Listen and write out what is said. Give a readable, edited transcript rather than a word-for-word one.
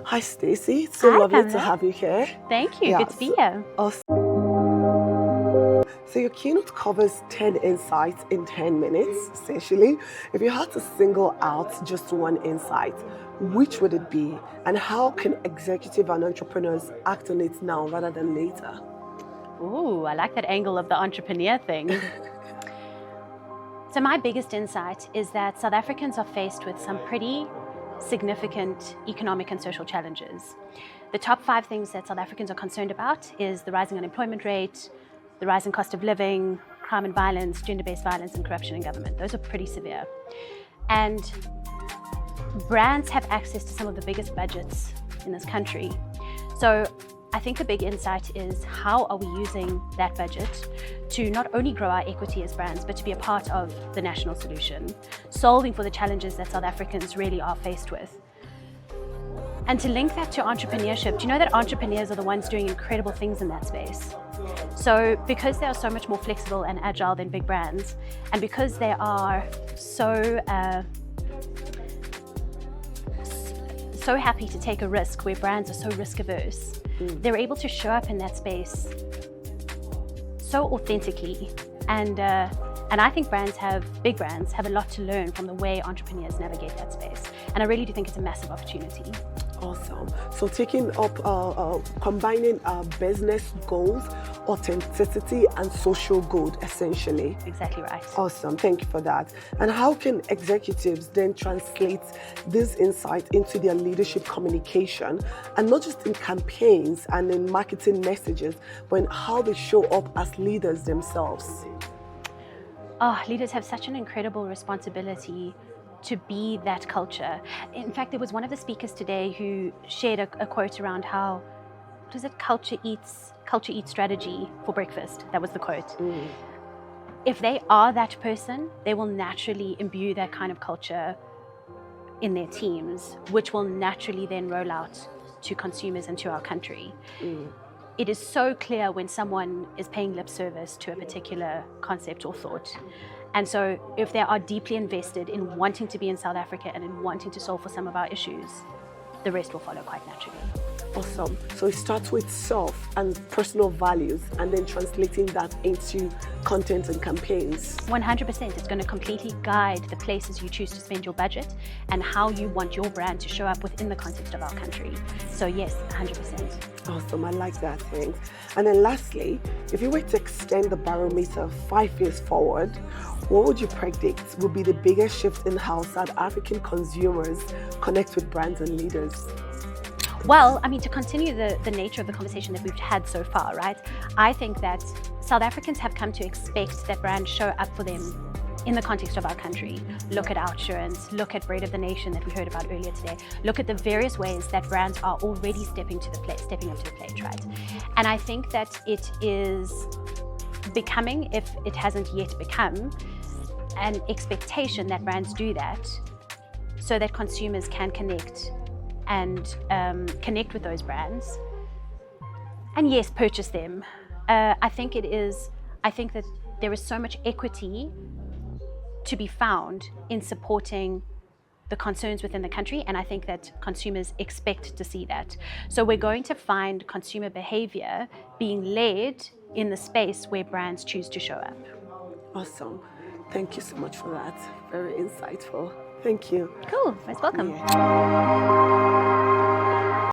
Hi, Stacy. It's so Hi, lovely to Pamela. have you here. Thank you. Yeah, Good to be here. Awesome. So your keynote covers 10 insights in 10 minutes, essentially. If you had to single out just one insight, which would it be? And how can executive and entrepreneurs act on it now rather than later? Ooh, I like that angle of the entrepreneur thing. So my biggest insight is that South Africans are faced with some pretty significant economic and social challenges. The top 5 things that South Africans are concerned about is the rising unemployment rate, the rising cost of living, crime and violence, gender-based violence, and corruption in government. Those are pretty severe. And brands have access to some of the biggest budgets in this country. So I think the big insight is how are we using that budget to not only grow our equity as brands, but to be a part of the national solution, solving for the challenges that South Africans really are faced with. And to link that to entrepreneurship, do you know that entrepreneurs are the ones doing incredible things in that space? So because they are so much more flexible and agile than big brands, and because they are so happy to take a risk where brands are so risk averse, they're able to show up in that space so authentically. And I think big brands have a lot to learn from the way entrepreneurs navigate that space. And I really do think it's a massive opportunity. Awesome. So taking up, combining business goals, authenticity, and social good, essentially. Exactly right. Awesome. Thank you for that. And how can executives then translate this insight into their leadership communication, and not just in campaigns and in marketing messages, but in how they show up as leaders themselves? Leaders have such an incredible responsibility to be that culture. In fact, there was one of the speakers today who shared a quote around how, what is it, culture eats strategy for breakfast. That was the quote. If they are that person, they will naturally imbue that kind of culture in their teams, which will naturally then roll out to consumers and to our country. It is so clear when someone is paying lip service to a particular concept or thought. And so if they are deeply invested in wanting to be in South Africa and in wanting to solve for some of our issues, the rest will follow quite naturally. Awesome. So it starts with self and personal values, and then translating that into content and campaigns. 100%. It's going to completely guide the places you choose to spend your budget and how you want your brand to show up within the context of our country. So yes, 100%. Awesome. I like that thing. And then lastly, if you were to extend the barometer 5 years forward, what would you predict will be the biggest shift in how South African consumers connect with brands and leaders? Well, I mean, to continue the nature of the conversation that we've had so far, right? I think that South Africans have come to expect that brands show up for them in the context of our country. Look at Outsurance, look at Bread of the Nation that we heard about earlier today. Look at the various ways that brands are already stepping up to the plate, right? And I think that it is becoming, if it hasn't yet become, an expectation that brands do that so that consumers can connect and connect with those brands, and yes, purchase them. I think that there is so much equity to be found in supporting the concerns within the country, and I think that consumers expect to see that. So we're going to find consumer behavior being led in the space where brands choose to show up. Awesome. Thank you so much for that. Very insightful. Thank you. Cool. Most welcome. Yeah.